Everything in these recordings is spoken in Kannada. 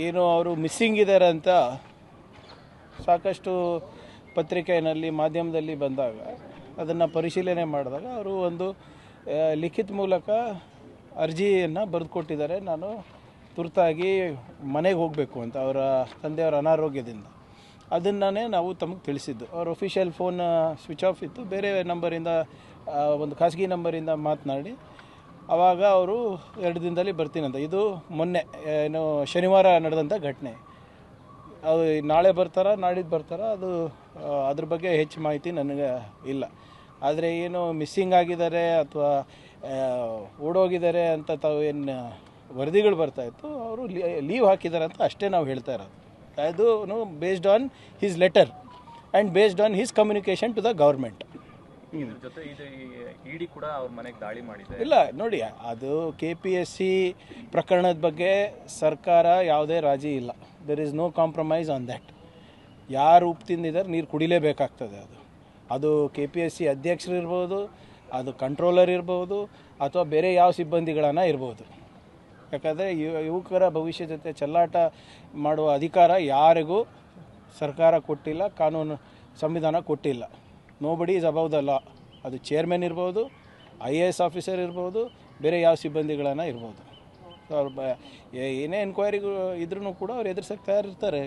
ಏನು ಅವರು ಮಿಸ್ಸಿಂಗ್ ಇದ್ದಾರೆ ಅಂತ ಸಾಕಷ್ಟು ಪತ್ರಿಕೆಯಲ್ಲಿ ಮಾಧ್ಯಮದಲ್ಲಿ ಬಂದಾಗ ಅದನ್ನು ಪರಿಶೀಲನೆ ಮಾಡಿದಾಗ ಅವರು ಒಂದು ಲಿಖಿತ ಮೂಲಕ ಅರ್ಜಿಯನ್ನು ಬರೆದುಕೊಟ್ಟಿದ್ದಾರೆ. ನಾನು ತುರ್ತಾಗಿ ಮನೆಗೆ ಹೋಗಬೇಕು ಅಂತ ಅವರ ತಂದೆಯವರ ಅನಾರೋಗ್ಯದಿಂದ. ಅದನ್ನೇ ನಾವು ತಮಗೆ ತಿಳಿಸಿದ್ದು. ಅವ್ರ ಒಫಿಷಿಯಲ್ ಫೋನ್ ಸ್ವಿಚ್ ಆಫ್ ಇತ್ತು, ಬೇರೆ ನಂಬರಿಂದ ಒಂದು ಖಾಸಗಿ ನಂಬರಿಂದ ಮಾತನಾಡಿ ಆವಾಗ ಅವರು 2 ದಿನದಲ್ಲಿ ಬರ್ತೀನಂತ. ಇದು ಮೊನ್ನೆ ಏನು ಶನಿವಾರ ನಡೆದಂಥ ಘಟನೆ. ಅದು ನಾಳೆ ಬರ್ತಾರಾ ನಾಡಿದ್ದು ಬರ್ತಾರಾ ಅದು ಅದ್ರ ಬಗ್ಗೆ ಹೆಚ್ಚು ಮಾಹಿತಿ ನನಗೆ ಇಲ್ಲ. ಆದರೆ ಏನು ಮಿಸ್ಸಿಂಗ್ ಆಗಿದ್ದಾರೆ ಅಥವಾ ಓಡೋಗಿದ್ದಾರೆ ಅಂತ ತಾವು ಏನು ವರದಿಗಳು ಬರ್ತಾಯಿತ್ತು, ಅವರು ಲೀವ್ ಹಾಕಿದ್ದಾರೆ ಅಂತ ಅಷ್ಟೇ ನಾವು ಹೇಳ್ತಾ ಇರೋದು. ಅದು based on his letter and based on his communication to the government. ಜೊತೆ ಇಡಿ ಕೂಡ ಅವ್ರ ಮನೆಗೆ ದಾಳಿ ಮಾಡಿದೆ. ಇಲ್ಲ ನೋಡಿ, ಅದು KPSC ಪ್ರಕರಣದ ಬಗ್ಗೆ ಸರ್ಕಾರ ಯಾವುದೇ ರಾಜಿ ಇಲ್ಲ. There is no compromise on that. ಯಾರು ಉಪ್ಪು ತಿಂದಿದ್ದಾರೆ ನೀರು ಕುಡಿಲೇಬೇಕಾಗ್ತದೆ. ಅದು KPSC ಅಧ್ಯಕ್ಷರು ಇರ್ಬೋದು, ಅದು ಕಂಟ್ರೋಲರ್ ಇರ್ಬೋದು, ಅಥವಾ ಬೇರೆ ಯಾವ ಸಿಬ್ಬಂದಿಗಳನ್ನ ಇರ್ಬೋದು. ಯಾಕಂದರೆ ಯುವಕರ ಭವಿಷ್ಯ ಜೊತೆ ಚೆಲ್ಲಾಟ ಮಾಡುವ ಅಧಿಕಾರ ಯಾರಿಗೂ ಸರ್ಕಾರ ಕೊಟ್ಟಿಲ್ಲ, ಕಾನೂನು ಸಂವಿಧಾನ ಕೊಟ್ಟಿಲ್ಲ. Nobody is above the law. ಅದು ಚೇರ್ಮನ್ ಇರ್ಬೋದು, IAS ಆಫೀಸರ್ ಇರ್ಬೋದು, ಬೇರೆ ಯಾವ ಸಿಬ್ಬಂದಿಗಳನ್ನ ಇರ್ಬೋದು. ಅವ್ರು ಏನೇ ಎನ್ಕ್ವೈರಿಗೂ ಇದ್ರೂ ಕೂಡ ಅವ್ರು ಎದುರಿಸೋಕ್ಕೆ ತಯಾರಿರ್ತಾರೆ.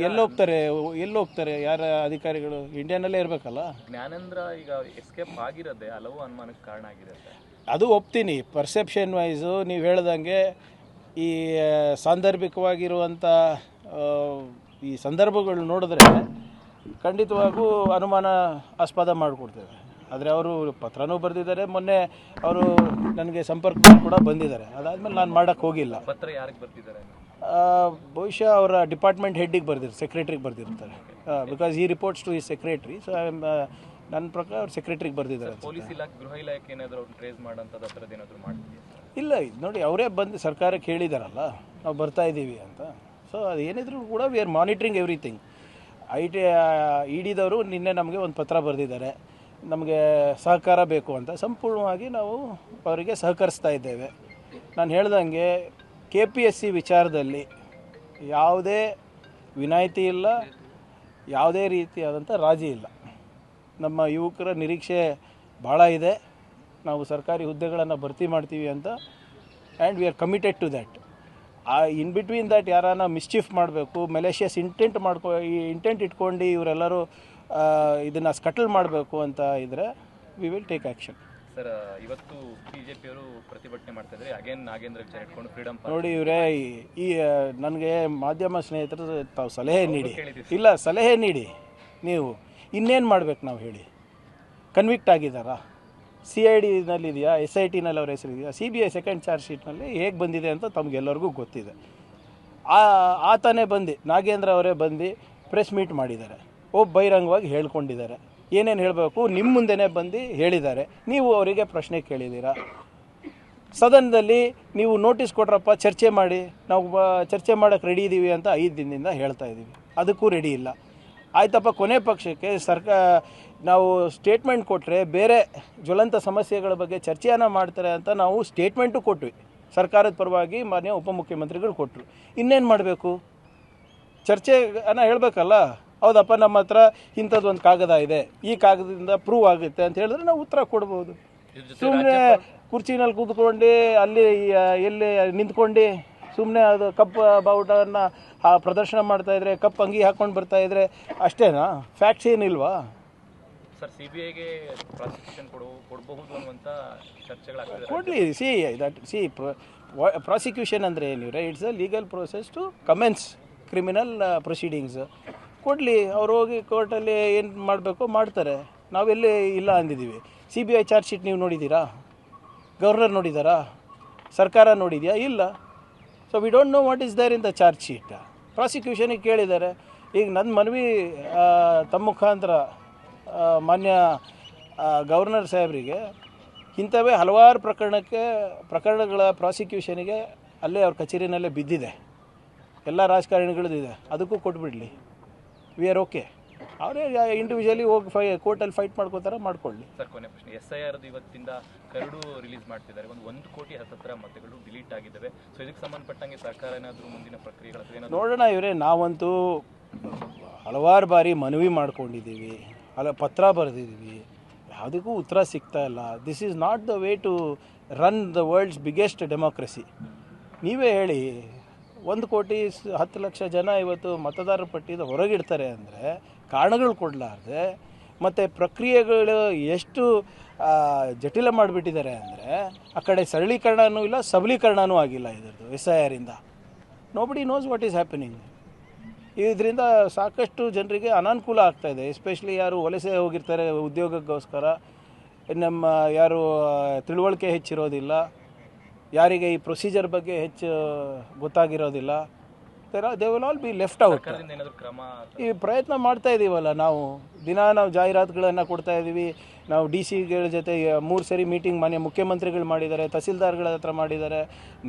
ಎಲ್ಲೋಗ್ತಾರೆ ಯಾರ ಅಧಿಕಾರಿಗಳು ಇಂಡಿಯಾನಲ್ಲೇ ಇರಬೇಕಲ್ಲ. ಜ್ಞಾನೇಂದ್ರ ಈಗ ಎಸ್ಕೇಪ್ ಆಗಿರೋದೇ ಹಲವು ಅನುಮಾನಕ್ಕೆ ಕಾರಣ ಆಗಿರುತ್ತೆ. ಅದು ಒಪ್ತೀನಿ. ಪರ್ಸೆಪ್ಷನ್ ವೈಸು ನೀವು ಹೇಳ್ದಂಗೆ ಈ ಸಾಂದರ್ಭಿಕವಾಗಿರುವಂಥ ಈ ಸಂದರ್ಭಗಳು ನೋಡಿದ್ರೆ ಖಂಡಿತವಾಗೂ ಅನುಮಾನ ಆಸ್ಪದ ಮಾಡಿಕೊಡ್ತೇವೆ. ಆದರೆ ಅವರು ಪತ್ರನೂ ಬರೆದಿದ್ದಾರೆ. ಮೊನ್ನೆ ಅವರು ನನಗೆ ಸಂಪರ್ಕದಲ್ಲಿ ಕೂಡ ಬಂದಿದ್ದಾರೆ. ಅದಾದಮೇಲೆ ನಾನು ಮಾಡೋಕ್ಕೆ ಹೋಗಿಲ್ಲ. ಪತ್ರ ಯಾರಿಗೆ ಬರ್ತಿದ್ದಾರೆ? ಬಹುಶಃ ಅವರ ಡಿಪಾರ್ಟ್ಮೆಂಟ್ ಹೆಡ್ಡಿಗೆ ಬರ್ದಿರ್ತಾರೆ, ಸೆಕ್ರೆಟ್ರಿಗೆ ಬರ್ದಿರ್ತಾರೆ. ಬಿಕಾಸ್ ಈ ರಿಪೋರ್ಟ್ಸ್ ಟು ಈ ಸೆಕ್ರೆಟ್ರಿ. ಸೊ ನನ್ನ ಪ್ರಕಾರ ಅವ್ರು ಸೆಕ್ರೆಟ್ರಿಗೆ ಬರ್ದಿದ್ದಾರೆ. ಪೊಲೀಸ್ ಇಲಾಖೆ, ಗೃಹ ಇಲಾಖೆ ಏನಾದರೂ ಅವ್ರು ಟ್ರೇಸ್ ಮಾಡೋಂಥದ್ದು ಆ ಥರದ್ದು ಏನಾದರೂ ಮಾಡ್ತೀವಿ? ಇಲ್ಲ, ನೋಡಿ ಅವರೇ ಬಂದು ಸರ್ಕಾರಕ್ಕೆ ಹೇಳಿದಾರಲ್ಲ ನಾವು ಬರ್ತಾ ಇದ್ದೀವಿ ಅಂತ. ಸೊ ಅದು ಏನಿದ್ರು ಕೂಡ ವಿ ಆರ್ ಮಾನಿಟ್ರಿಂಗ್ ಎವ್ರಿಥಿಂಗ್. ಇಡಿದವರು ನಿನ್ನೆ ನಮಗೆ ಒಂದು ಪತ್ರ ಬರೆದಿದ್ದಾರೆ, ನಮಗೆ ಸಹಕಾರ ಬೇಕು ಅಂತ. ಸಂಪೂರ್ಣವಾಗಿ ನಾವು ಅವರಿಗೆ ಸಹಕರಿಸ್ತಾ ಇದ್ದೇವೆ. ನಾನು ಹೇಳ್ದಂಗೆ KPSC ವಿಚಾರದಲ್ಲಿ ಯಾವುದೇ ವಿನಾಯಿತಿ ಇಲ್ಲ, ಯಾವುದೇ ರೀತಿಯಾದಂಥ ರಾಜಿ ಇಲ್ಲ. ನಮ್ಮ ಯುವಕರ ನಿರೀಕ್ಷೆ ಭಾಳ ಇದೆ. ನಾವು ಸರ್ಕಾರಿ ಹುದ್ದೆಗಳನ್ನು ಭರ್ತಿ ಮಾಡ್ತೀವಿ ಅಂತ. And we are committed to that. In between that ಯಾರಾನ ಮಿಸ್ಚೀಫ್ ಮಾಡಬೇಕು, ಮೆಲೇಷಿಯಸ್ ಇಂಟೆಂಟ್ ಇಟ್ಕೊಂಡು ಇವರೆಲ್ಲರೂ ಇದನ್ನು ಸ್ಕಟಲ್ ಮಾಡಬೇಕು ಅಂತ ಇದ್ದರೆ we will take action. Sir, ಇವತ್ತು ಬಿಜೆಪಿಯವರು ಪ್ರತಿಭಟನೆ ಮಾಡ್ತಾ ಇದ್ದಾರೆ. ಅಗೇನ್ ನಾಗೇಂದ್ರ ವಿಚಾರ ಇಟ್ಕೊಂಡು ಫ್ರೀಡಮ್ ನೋಡಿ ಇವರೇ ಈ ನನಗೆ ಮಾಧ್ಯಮ ಸ್ನೇಹಿತರು ತಾವು ಸಲಹೆ ನೀಡಿ, ಇಲ್ಲ ಸಲಹೆ ನೀಡಿ, ನೀವು ಇನ್ನೇನು ಮಾಡಬೇಕು ನಾವು ಹೇಳಿ. ಕನ್ವಿಕ್ಟ್ ಆಗಿದ್ದಾರಾ? CID ಇದೆಯಾ, SITನಲ್ಲಿ ಅವ್ರ ಹೆಸರಿದೆಯಾ? CBI ಸೆಕೆಂಡ್ ಚಾರ್ಜ್ ಶೀಟ್ನಲ್ಲಿ ಹೇಗೆ ಬಂದಿದೆ ಅಂತ ತಮಗೆಲ್ಲರಿಗೂ ಗೊತ್ತಿದೆ. ಆತನೇ ಬಂದು ನಾಗೇಂದ್ರ ಅವರೇ ಬಂದು ಪ್ರೆಸ್ ಮೀಟ್ ಮಾಡಿದ್ದಾರೆ, ಬಹಿರಂಗವಾಗಿ ಹೇಳ್ಕೊಂಡಿದ್ದಾರೆ. ಏನೇನು ಹೇಳಬೇಕು ನಿಮ್ಮ ಮುಂದೆನೇ ಬಂದು ಹೇಳಿದ್ದಾರೆ. ನೀವು ಅವರಿಗೆ ಪ್ರಶ್ನೆ ಕೇಳಿದ್ದೀರಾ. ಸದನದಲ್ಲಿ ನೀವು ನೋಟಿಸ್ ಕೊಟ್ರಪ್ಪ ಚರ್ಚೆ ಮಾಡಿ, ನಾವು ಚರ್ಚೆ ಮಾಡೋಕ್ಕೆ ರೆಡಿ ಇದ್ದೀವಿ ಅಂತ 5 ದಿನದಿಂದ ಹೇಳ್ತಾ ಇದ್ದೀವಿ. ಅದಕ್ಕೂ ರೆಡಿ ಇಲ್ಲ. ಆಯ್ತಪ್ಪ, ಕೊನೆ ಪಕ್ಷಕ್ಕೆ ನಾವು ಸ್ಟೇಟ್ಮೆಂಟ್ ಕೊಟ್ಟರೆ ಬೇರೆ ಜ್ವಲಂತ ಸಮಸ್ಯೆಗಳ ಬಗ್ಗೆ ಚರ್ಚೆಯನ್ನು ಮಾಡ್ತಾರೆ ಅಂತ ನಾವು ಸ್ಟೇಟ್ಮೆಂಟು ಕೊಟ್ವಿ. ಸರ್ಕಾರದ ಪರವಾಗಿ ಮಾನ್ಯ ಉಪಮುಖ್ಯಮಂತ್ರಿಗಳು ಕೊಟ್ಟರು. ಇನ್ನೇನು ಮಾಡಬೇಕು? ಚರ್ಚೆಯನ್ನು ಹೇಳಬೇಕಲ್ಲ. ಹೌದಪ್ಪ, ನಮ್ಮ ಹತ್ರ ಇಂಥದ್ದು ಒಂದು ಕಾಗದ ಇದೆ, ಈ ಕಾಗದದಿಂದ ಪ್ರೂವ್ ಆಗುತ್ತೆ ಅಂತ ಹೇಳಿದ್ರೆ ನಾವು ಉತ್ತರ ಕೊಡ್ಬೋದು. ಸುಮ್ಮನೆ ಕುರ್ಚಿನಲ್ಲಿ ಕೂತ್ಕೊಂಡು ಅಲ್ಲಿ ಎಲ್ಲಿ ನಿಂತ್ಕೊಂಡು ಸುಮ್ಮನೆ ಅದು ಕಪ್ ಬಾವುಟವನ್ನು ಪ್ರದರ್ಶನ ಮಾಡ್ತಾಯಿದ್ರೆ, ಕಪ್ ಅಂಗಿ ಹಾಕ್ಕೊಂಡು ಬರ್ತಾಯಿದ್ರೆ ಅಷ್ಟೇನಾ? ಫ್ಯಾಕ್ಟ್ಸ್ ಏನಿಲ್ವಾ? ಸರ್, CBIಗೆ ಪ್ರಾಸಿಕ್ಯೂಷನ್ ಕೊಡಬಹುದು ಅನ್ನುವಂಥ ಚರ್ಚೆಗಳಾಗ್ತದೆ. ಕೊಡಲಿ. ಪ್ರಾಸಿಕ್ಯೂಷನ್ ಅಂದರೆ ಏನಿವ್ರೆ, it's a legal process to commence criminal proceedings. ಕೊಡಲಿ, ಅವ್ರು ಹೋಗಿ ಕೋರ್ಟಲ್ಲಿ ಏನು ಮಾಡಬೇಕು ಮಾಡ್ತಾರೆ. ನಾವೆಲ್ಲಿ ಇಲ್ಲ ಅಂದಿದ್ದೀವಿ. CBI ಚಾರ್ಜ್ ಶೀಟ್ ನೀವು ನೋಡಿದ್ದೀರಾ? ಗವರ್ನರ್ ನೋಡಿದ್ದಾರಾ? ಸರ್ಕಾರ ನೋಡಿದೆಯಾ? ಇಲ್ಲ. So we don't know what is there in the charge sheet. ಪ್ರಾಸಿಕ್ಯೂಷನಿಗೆ ಕೇಳಿದ್ದಾರೆ. ಈಗ ನನ್ನ ಮನವಿ ತಮ್ಮ ಮುಖಾಂತರ ಮಾನ್ಯ ಗವರ್ನರ್ ಸಾಹೇಬರಿಗೆ, ಇಂಥವೇ ಹಲವಾರು ಪ್ರಕರಣಗಳ ಪ್ರಾಸಿಕ್ಯೂಷನಿಗೆ ಅಲ್ಲೇ ಅವ್ರ ಕಚೇರಿನಲ್ಲೇ ಬಿದ್ದಿದೆ, ಎಲ್ಲ ರಾಜಕಾರಣಿಗಳದ್ದಿದೆ. ಅದಕ್ಕೂ ಕೊಟ್ಬಿಡಲಿ. We are okay. ಅವರೇ ಇಂಡಿವಿಜುವಲಿ ಹೋಗಿ ಕೋರ್ಟಲ್ಲಿ ಫೈಟ್ ಮಾಡ್ಕೋತಾರೆ, ಮಾಡ್ಕೊಳ್ಳಿ. ಸರ್ ಕೊನೆ ಪ್ರಶ್ನೆ, SIR ಇವತ್ತಿಂದ ಕರಡು ರಿಲೀಸ್ ಮಾಡ್ತಿದ್ದಾರೆ. ಒಂದು ಕೋಟಿ ಹತ್ತಿರ ಮತಗಳು ಡಿಲೀಟ್ ಆಗಿದ್ದಾವೆ. ಸೊ ಇದಕ್ಕೆ ಸಂಬಂಧಪಟ್ಟಂಗೆ ಸರ್ಕಾರ ಏನಾದರೂ ಮುಂದಿನ ಪ್ರಕ್ರಿಯೆಗಳು ಅಥವಾ ಏನಾದರೂ ನೋಡೋಣ. ಇವರೇ ನಾವಂತೂ ಹಲವಾರು ಬಾರಿ ಮನವಿ ಮಾಡ್ಕೊಂಡಿದ್ದೀವಿ, ಪತ್ರ ಬರೆದಿದ್ದೀವಿ, ಯಾವುದಕ್ಕೂ ಉತ್ತರ ಸಿಗ್ತಾ ಇಲ್ಲ. This is not the way to run the world's biggest democracy. ನೀವೇ ಹೇಳಿ, 1,10,00,000 ಜನ ಇವತ್ತು ಮತದಾರರ ಪಟ್ಟಿಯಿಂದ ಹೊರಗಿಡ್ತಾರೆ ಅಂದರೆ ಕಾರಣಗಳು ಕೊಡಲಾರ್ದೆ, ಮತ್ತು ಪ್ರಕ್ರಿಯೆಗಳು ಎಷ್ಟು ಜಟಿಲ ಮಾಡಿಬಿಟ್ಟಿದ್ದಾರೆ ಅಂದರೆ ಆ ಕಡೆ ಸರಳೀಕರಣವೂ ಇಲ್ಲ, ಸಬಲೀಕರಣವೂ ಆಗಿಲ್ಲ ಇದರದ್ದು SIRಯಿಂದ. Nobody knows what is happening. ಇದರಿಂದ ಸಾಕಷ್ಟು ಜನರಿಗೆ ಅನಾನುಕೂಲ ಆಗ್ತಾಯಿದೆ. ಎಸ್ಪೆಷಲಿ ಯಾರು ವಲಸೆ ಹೋಗಿರ್ತಾರೆ ಉದ್ಯೋಗಕ್ಕೋಸ್ಕರ, ನಮ್ಮ ಯಾರು ತಿಳುವಳಿಕೆ ಹೆಚ್ಚಿರೋದಿಲ್ಲ, ಯಾರಿಗೆ ಈ ಪ್ರೊಸೀಜರ್ ಬಗ್ಗೆ ಹೆಚ್ಚು ಗೊತ್ತಾಗಿರೋದಿಲ್ಲ, they will all be left out. ಏನಾದರೂ ಕ್ರಮ ಈ ಪ್ರಯತ್ನ ಮಾಡ್ತಾ ಇದ್ದೀವಲ್ಲ ನಾವು ನಾವು ಜಾಹೀರಾತುಗಳನ್ನು ಕೊಡ್ತಾ ಇದ್ದೀವಿ. ನಾವು DCಗಳ ಜೊತೆ 3 ಸರಿ ಮೀಟಿಂಗ್ ಮಾನ್ಯ ಮುಖ್ಯಮಂತ್ರಿಗಳು ಮಾಡಿದ್ದಾರೆ, ತಹಸೀಲ್ದಾರ್ಗಳ ಹತ್ರ ಮಾಡಿದ್ದಾರೆ.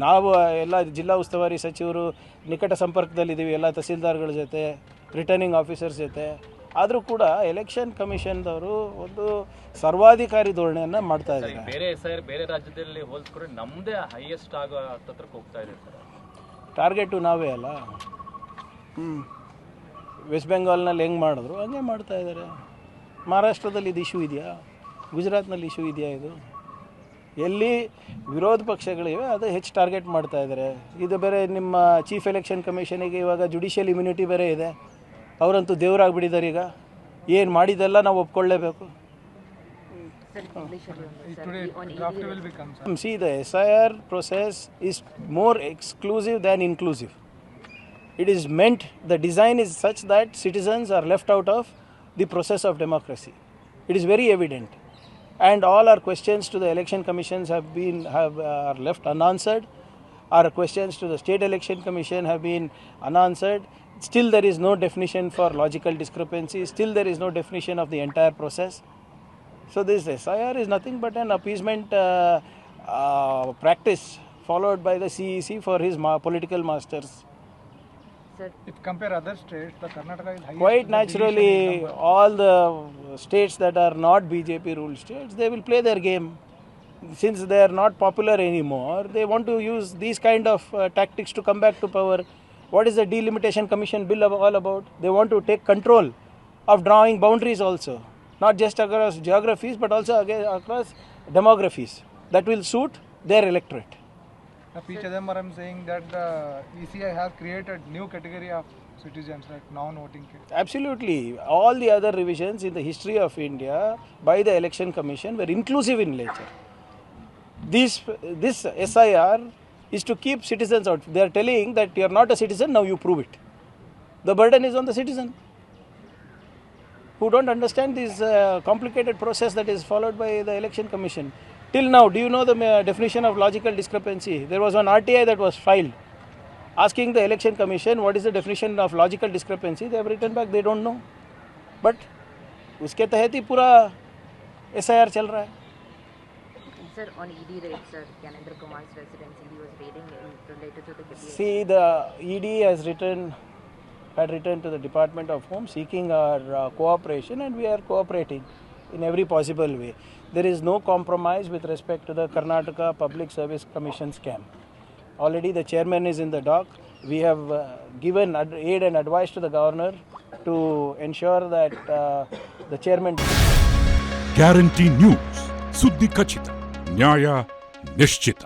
ನಾವು ಎಲ್ಲ ಜಿಲ್ಲಾ ಉಸ್ತುವಾರಿ ಸಚಿವರು ನಿಕಟ ಸಂಪರ್ಕದಲ್ಲಿದ್ದೀವಿ ಎಲ್ಲ ತಹಸೀಲ್ದಾರ್ಗಳ ಜೊತೆ, ರಿಟರ್ನಿಂಗ್ ಆಫೀಸರ್ಸ್ ಜೊತೆ. ಆದರೂ ಕೂಡ ಎಲೆಕ್ಷನ್ ಕಮಿಷನ್ದವರು ಒಂದು ಸರ್ವಾಧಿಕಾರಿ ಧೋರಣೆಯನ್ನು ಮಾಡ್ತಾ ಇದ್ದಾರೆ. ಬೇರೆ SIR ಬೇರೆ ರಾಜ್ಯದಲ್ಲಿ ಹೋಲಿಸ್ಕೊಂಡ್ರೆ ನಮ್ಮದೇ ಹೈಯೆಸ್ಟ್ ಆಗೋ ಹತ್ತತ್ರಕ್ಕೆ ಹೋಗ್ತಾ ಇದೆ ಸರ್. ಟಾರ್ಗೆಟು ನಾವೇ ಅಲ್ಲ. ವೆಸ್ಟ್ ಬೆಂಗಾಲ್ನಲ್ಲಿ ಹೆಂಗೆ ಮಾಡಿದ್ರು ಹಂಗೆ ಮಾಡ್ತಾ ಇದ್ದಾರೆ. ಮಹಾರಾಷ್ಟ್ರದಲ್ಲಿ ಇದು ಇಶ್ಯೂ ಇದೆಯಾ? ಗುಜರಾತ್ನಲ್ಲಿ ಇಶ್ಯೂ ಇದೆಯಾ? ಇದು ಎಲ್ಲಿ ವಿರೋಧ ಪಕ್ಷಗಳಿವೆ ಅದು ಹೆಚ್ಚು ಟಾರ್ಗೆಟ್ ಮಾಡ್ತಾ ಇದ್ದಾರೆ. ಇದು ಬೇರೆ ನಿಮ್ಮ ಚೀಫ್ ಎಲೆಕ್ಷನ್ ಕಮಿಷನಿಗೆ ಇವಾಗ ಜುಡಿಷಿಯಲ್ ಇಮ್ಯುನಿಟಿ ಬೇರೆ ಇದೆ. ಅವರಂತೂ ದೇವರಾಗ್ಬಿಟ್ಟಿದ್ದಾರೆ. ಈಗ ಏನು ಮಾಡಿದ್ದೆಲ್ಲ ನಾವು ಒಪ್ಕೊಳ್ಳೇಬೇಕು. See, the SIR process is more exclusive than inclusive. It is meant, the design is such that citizens are left out of the process of democracy. It is very evident. And all our questions to the election commissions are left unanswered. Our questions to the state election commission have been unanswered. Still there is no definition for logical discrepancy. Still there is no definition of the entire process. So this SIR is nothing but an appeasement practice followed by the CEC for his political masters. Sir, if compare other states, the Karnataka is highest. Quite naturally, all the states that are not BJP ruled states, they will play their game. Since they are not popular anymore, they want to use these kind of tactics to come back to power. What is the Delimitation Commission bill all about? They want to take control of drawing boundaries also. Not just across geographies, but also across demographies. That will suit their electorate. P. Chidambaram saying that the ECI has created new category of citizens, like non-voting kids. Absolutely. All the other revisions in the history of India by the Election Commission were inclusive in nature. This SIR is to keep citizens out. They are telling that you are not a citizen, now you prove it. The burden is on the citizen, who don't understand this complicated process that is followed by the Election Commission. Till now, do you know the definition of logical discrepancy? There was one RTI that was filed asking the Election Commission what is the definition of logical discrepancy. They have written back they don't know. But uske तहत ही पूरा SIR चल रहा है. Sir, on ED raid, sir, Gyanendra Kumar's residence, he was raiding related to the Gabbi. See, the ED had written to the Department of Home seeking our cooperation, and we are cooperating in every possible way. There is no compromise with respect to the Karnataka Public Service Commission scam. Already the chairman is in the dock. We have given aid and advice to the governor to ensure that the chairman... guarantee news, ಸುದ್ದಿ ಖಚಿತ, ನ್ಯಾಯ ನಿಶ್ಚಿತ.